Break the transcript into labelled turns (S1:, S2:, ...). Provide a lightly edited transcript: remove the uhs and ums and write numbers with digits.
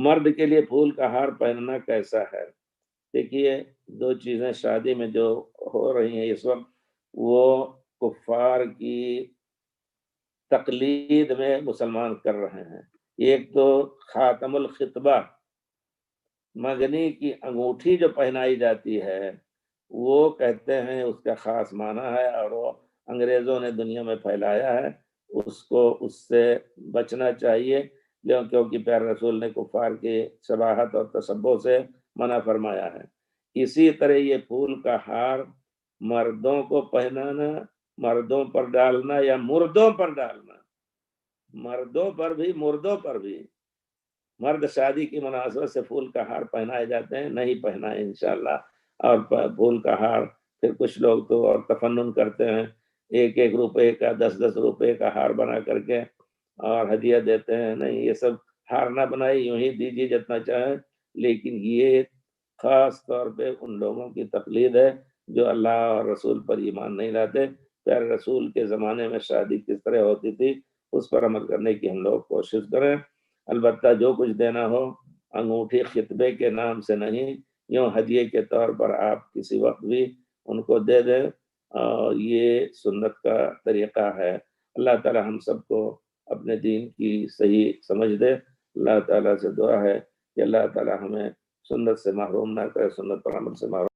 S1: مرد کے لیے پھول کا ہار پہننا کیسا ہے؟ دیکھیے، دو چیزیں شادی میں جو ہو رہی ہیں اس وقت، وہ کفار کی تقلید میں مسلمان کر رہے ہیں۔ ایک تو خاتم الخطبہ، منگنی کی انگوٹھی جو پہنائی جاتی ہے، وہ کہتے ہیں اس کا خاص معنی ہے، اور وہ انگریزوں نے دنیا میں پھیلایا ہے، اس سے بچنا چاہیے، کیونکہ پیارے رسول نے کفار کی شباہت اور تشبہ سے منع فرمایا ہے۔ اسی طرح یہ پھول کا ہار مردوں کو پہنانا، مردوں پر ڈالنا یا مردوں پر ڈالنا، مردوں پر بھی مردوں پر بھی، مرد شادی کی مناسبت سے پھول کا ہار پہنائے جاتے ہیں، نہیں پہنائے انشاءاللہ۔ اور پھول کا ہار پھر کچھ لوگ تو اور تفنن کرتے ہیں، 1 1 روپے کا 10 10 روپے کا ہار بنا کر کے اور ہدیہ دیتے ہیں۔ نہیں، یہ سب ہار نہ بنائے، یوں ہی دیجیے جتنا چاہیں، لیکن یہ خاص طور پہ ان لوگوں کی تقلید ہے جو اللہ اور رسول پر ایمان نہیں لاتے۔ پیارے رسول کے زمانے میں شادی کس طرح ہوتی تھی، اس پر عمل کرنے کی ہم لوگ کوشش کریں۔ البتہ جو کچھ دینا ہو، انگوٹھی خطبے کے نام سے نہیں، یوں ہدیے کے طور پر آپ کسی وقت بھی ان کو دے دیں، اور یہ سنت کا طریقہ ہے۔ اللہ تعالی ہم سب کو اپنے دین کی صحیح سمجھ دے۔ اللہ تعالیٰ سے دعا ہے کہ اللہ تعالی ہمیں سنت سے محروم نہ کرے، سنت پر عمل سے محروم